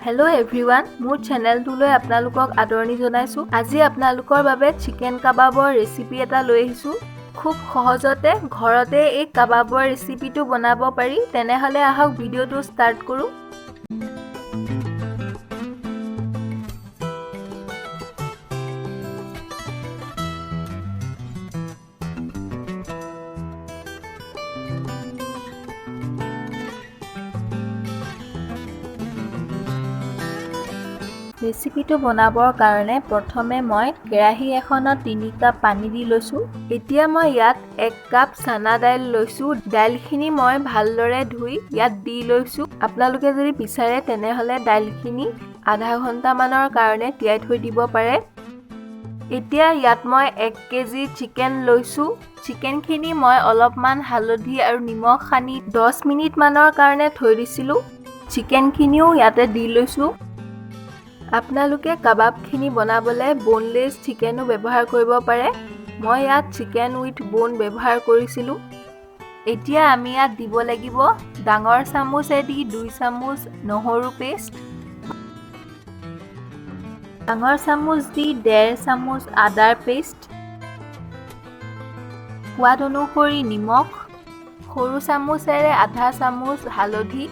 Hello everyone, मोर चेनेलटुলৈ আপোনালোকক আদৰণি জনাইছো। আজি আপোনালোকৰ বাবে চিকেন কাবাবৰ ৰেচিপি এটা লৈ আহিছো। খুব সহজতে ঘৰতে এই কাবাবৰ ৰেচিপিটো বনাব পাৰি। তেনেহলে আহক ভিডিওটো ষ্টাৰ্ট কৰো। ৰেচিপিটো বনাবৰ কাৰণে প্ৰথমে মই কেৰাহী এখনত 3 কাপ পানী দি লৈছো। এতিয়া মই ইয়াত 1 কাপ চানা দাইল লৈছো। দাইলখিনি মই ভালদৰে ধুই ইয়াত দি লৈছো। আপোনালোকে যদি বিচাৰে তেনেহলে দাইলখিনি আধা ঘণ্টা মানৰ কাৰণে তিয়াই থৈ দিব পাৰে। এতিয়া ইয়াত মই 1 কেজি চিকেন লৈছো। চিকেনখিনি মই অলপমান হালধি আৰু নিমখ সানি 10 মিনিট মানৰ কাৰণে থৈ দিছিলো। চিকেনখিনিও ইয়াতে দি লৈছো। আপোনালোকে কাবাবখিনি বনাবলে বোনলেছ চিকেনো ব্যৱহাৰ কৰিব পাৰে। মই ইয়াত চিকেন উইথ বোন ব্যৱহাৰ কৰিছিলো। এতিয়া আমি ইয়াত দিব লাগিব ডাঙৰ চামুচেদি 2 চামুচ নহৰু পেষ্ট, ডাঙৰ চামুচ দি 1.5 চামুচ আদাৰ পেষ্ট, সোৱাদ অনুসৰি নিমখ, সৰু চামুচেৰে আধা চামুচ হালধি।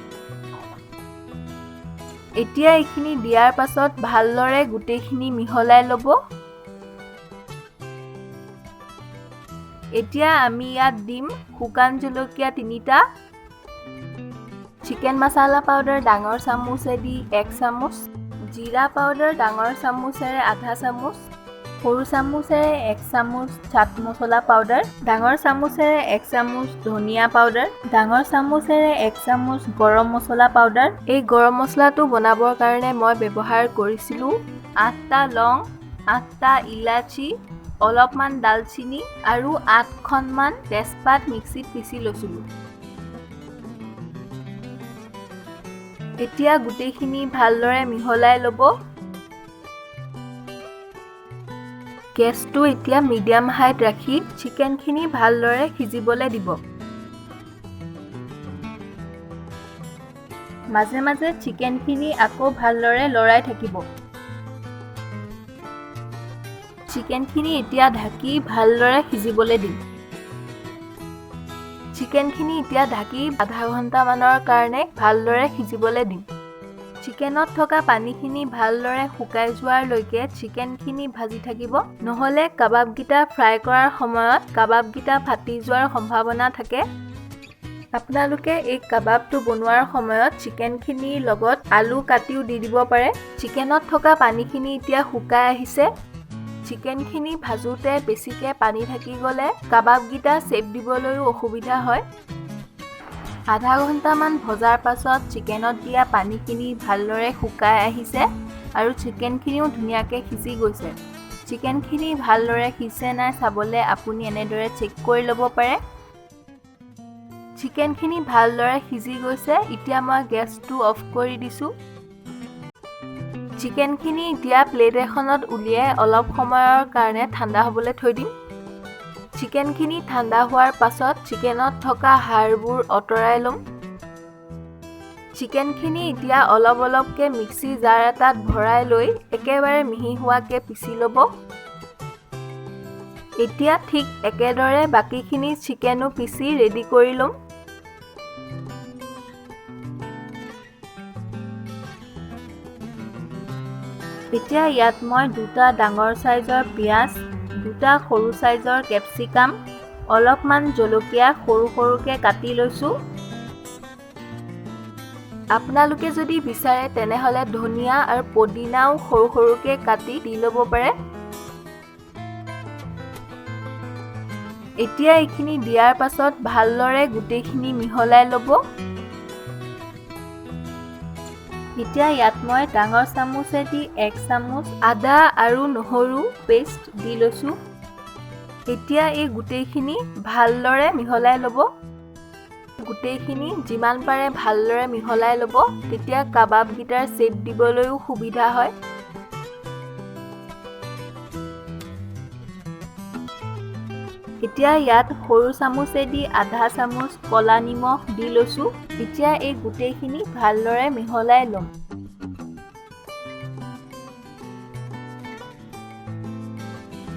এতিয়া এইখিনি দিয়াৰ পাছত ভালদৰে গুটেইখিনি মিহলাই ল'ব। এতিয়া আমি ইয়াত দিম শুকান জলকীয়া 3টা, চিকেন মছলা পাউডাৰ ডাঙৰ চামুচেদি 1 চামুচ, জিৰা পাউডাৰ ডাঙৰ চামুচেৰে আধা চামুচ, সৰু চামুচেৰে 1 চামুচ চাট মছলা পাউডাৰ, ডাঙৰ চামুচেৰে 1 চামুচ ধনিয়া পাউডাৰ, ডাঙৰ চামুচেৰে 1 চামুচ গৰম মছলা পাউডাৰ। এই গৰম মছলাটো বনাবৰ কাৰণে মই ব্যৱহাৰ কৰিছিলো 8টা লং, 8টা ইলাচি, অলপমান দালচিনি আৰু 8খনমান তেজপাত মিক্সিত পিছি লৈছিলো। এতিয়া গুটেইখিনি ভালদৰে মিহলাই ল'ব। গেছটো এতিয়া মিডিয়াম হাইত ৰাখি চিকেনখিনি ভালদৰে সিজিবলৈ দিব। মাজে মাজে চিকেনখিনি আকৌ ভালদৰে লৰাই থাকিব। চিকেনখিনি এতিয়া ঢাকি ভালদৰে সিজিবলৈ দিম। চিকেনখিনি এতিয়া ঢাকি আধা ঘণ্টা মানৰ কাৰণে ভালদৰে সিজিবলৈ দিম। চিকেনত থকা পানীখিনি ভালদৰে শুকাই যোৱালৈকে চিকেনখিনি ভাজি থাকিব। নহলে কাবাবগিটা ফ্ৰাই কৰাৰ সময়ত কাবাবগিটা ফাটি যোৱাৰ সম্ভাৱনা থাকে। আপোনালোকে এই কাবাবটো বনোৱাৰ সময়ত চিকেনখিনিৰ লগত আলু কাটিও দি দিব পাৰে। চিকেনত থকা পানীখিনি এতিয়া শুকাই আহিছে। চিকেনখিনি ভাজোতে বেছিকে পানী থাকি গলে কাবাবগিটা শেপ দিবলৈও অসুবিধা হয়। আধা ঘণ্টামান ভজাৰ পাছত চিকেনত দিয়া পানীখিনি ভালদৰে শুকাই আহিছে আৰু চিকেনখিনিও ধুনীয়াকৈ সিজি গৈছে। চিকেনখিনি ভালদৰে সিজে নাই চাবলে আপুনি এনেদৰে চেক কৰি ল'ব পাৰে। চিকেনখিনি ভালদৰে সিজি গৈছে। এতিয়া মই গেছটো অফ কৰি দিছো। চিকেনখিনি এতিয়া প্লেট এখনত উলিয়াই অলপ সময়ৰ কাৰণে ঠাণ্ডা হ'বলৈ থৈ দিম। চিকেনখিনি ঠাণ্ডা হোৱাৰ পাছত চিকেনত থকা হাড়বোৰ অতৰাই ল'ম। চিকেনখিনি এতিয়া অলপ অলপকৈ মিক্সি জাৰ এটাত ভৰাই লৈ একেবাৰে মিহি হোৱাকৈ পিচি ল'ব। এতিয়া ঠিক একেদৰে বাকীখিনি চিকেনো পিচি ৰেডি কৰি ল'ম। এতিয়া ইয়াত মই 2টা ডাঙৰ চাইজৰ পিঁয়াজ, 2টা সৰু চাইজৰ কেপচিকাম, অলপমান জলকীয়া সৰু সৰুকৈ কাটি লৈছো। আপোনালোকে যদি বিচাৰে তেনেহলে ধনিয়া আৰু পদিনাও সৰু সৰুকৈ কাটি দি ল'ব পাৰে। এতিয়া এইখিনি দিয়াৰ পাছত ভালদৰে গোটেইখিনি মিহলাই ল'ব। এতিয়া ইয়াত মই ডাঙৰ চামুচেদি 1 চামুচ আদা আৰু নহৰু পেষ্ট দি লৈছো। এতিয়া এই গোটেইখিনি ভালদৰে মিহলাই ল'ব। গোটেইখিনি যিমান পাৰে ভালদৰে মিহলাই ল'ব, তেতিয়া কাবাবগিটাৰ শেপ দিবলৈও সুবিধা হয়। এতিয়া ইয়াত সৰু চামুচেদি আধা চামুচ কলা নিমখ দি লৈছোঁ। এতিয়া এই গোটেইখিনি ভালদৰে মিহলাই ল'ম।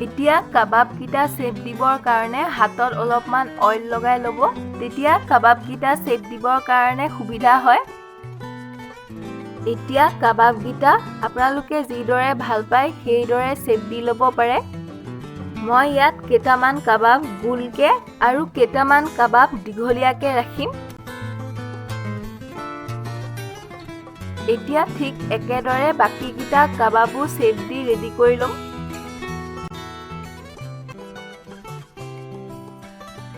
এতিয়া কাবাবকেইটা শ্বেপ দিবৰ কাৰণে হাতত অলপমান অইল লগাই ল'ব। তেতিয়া কাবাবকেইটা শ্বেপ দিবৰ কাৰণে সুবিধা হয়। এতিয়া কাবাবকেইটা আপোনালোকে যিদৰে ভাল পায় সেইদৰে শ্বেপ দি ল'ব পাৰে। মই ইয়াত কেইটামান কাবাব গোলকে আৰু কেইটামান কাবাব দীঘলীয়াকে ৰাখিম। এতিয়া ঠিক একেদৰে বাকীকেইটা কাবাবো শ্বেপ দি ৰেডি কৰি ল'ম।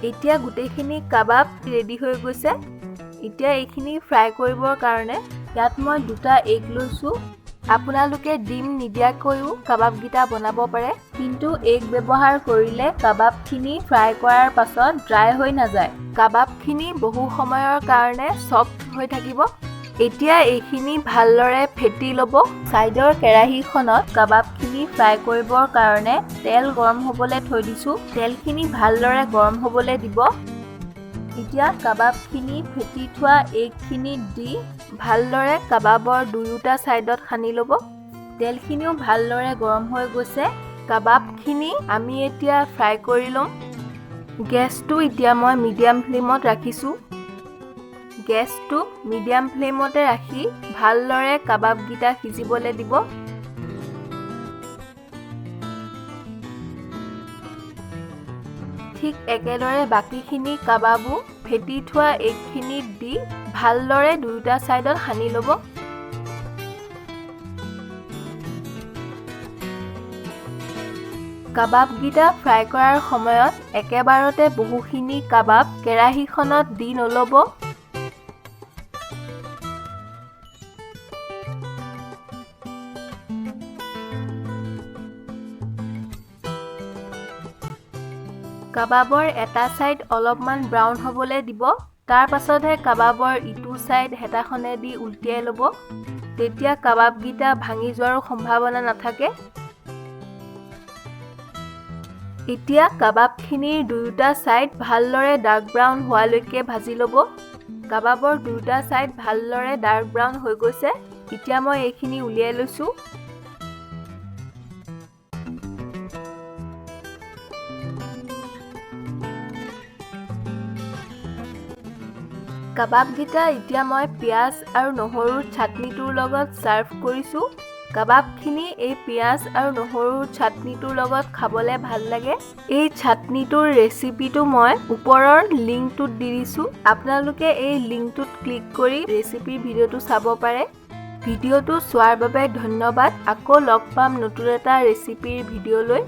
এতিয়া গোটেইখিনি কাবাব ৰেডি হৈ গৈছে। এতিয়া এইখিনি ফ্ৰাই কৰিবৰ কাৰণে ইয়াত মই 2টা এগ লৈছোঁ। আপোনালোকে ডিম নিদিয়াকৈও কাবাবকেইটা বনাব পাৰে, কিন্তু এগ ব্যৱহাৰ কৰিলে কাবাবখিনি ফ্ৰাই কৰাৰ পাছত ড্ৰাই হৈ নাযায়। কাবাবখিনি বহু সময়ৰ কাৰণে সফ্ট হৈ থাকিব। এতিয়া এইখিনি ভালদৰে ফেটি ল'ব। সাইডৰ কেৰাহীখনত কাবাবখিনি ফ্ৰাই কৰিবৰ কাৰণে তেল গৰম হ'বলৈ থৈ দিছোঁ। তেলখিনি ভালদৰে গৰম হ'বলৈ দিব। এতিয়া কাবাবখিনি ফেটি থোৱা এগখিনি দি ভালদৰে কাবাবৰ দুয়োটা সাইডত সানি ল'ব। তেলখিনিও ভালদৰে গৰম হৈ গৈছে। কাবাবখিনি আমি এতিয়া ফ্ৰাই কৰি ল'ম। গেছটো এতিয়া মই মিডিয়াম ফ্লেমত ৰাখিছোঁ। গেছটো মিডিয়াম ফ্লেমতে ৰাখি ভালদৰে কাবাবকেইটা সিজিবলৈ দিব। ঠিক একেদৰে বাকীখিনি কাবাবো ফেটি থোৱা এগখিনি দি ভালদৰে দুয়োটা সাইডত সানি ল'ব। কাবাবকেইটা ফ্ৰাই কৰাৰ সময়ত একেবাৰতে বহুখিনি কাবাব কেৰাহীখনত দি নল'ব। কাবাবৰ এটা সাইড অলপমান ব্ৰাউন হ'বলৈ দিব। তাৰ পাছতহে কাবাবৰ ইটো সাইড হেতাখনেদি উল্টিয়াই ল'ব। তেতিয়া কাবাবকেইটা ভাঙি যোৱাৰ সম্ভাৱনা নাথাকে। এতিয়া কাবাবখিনিৰ দুয়োটা সাইড ভালদৰে ডাৰ্ক ব্ৰাউন হোৱালৈকে ভাজি ল'ব। কাবাবৰ দুয়োটা সাইড ভালদৰে ডাৰ্ক ব্ৰাউন হৈ গৈছে। এতিয়া মই এইখিনি উলিয়াই লৈছোঁ। কাবাবকেইটা এতিয়া মই পিঁয়াজ আৰু নহৰুৰ চাটনিটোৰ লগত চাৰ্ভ কৰিছোঁ। কাবাবখিনি এই পিঁয়াজ আৰু নহৰুৰ চাটনিটোৰ লগত খাবলৈ ভাল লাগে। এই চাটনিটোৰ ৰেচিপিটো মই ওপৰৰ লিংকটোত দি দিছোঁ। আপোনালোকে এই লিংকটোত ক্লিক কৰি ৰেচিপিৰ ভিডিঅ'টো চাব পাৰে। ভিডিঅ'টো চোৱাৰ বাবে ধন্যবাদ। আকৌ লগ পাম নতুন এটা ৰেচিপিৰ ভিডিঅ'লৈ।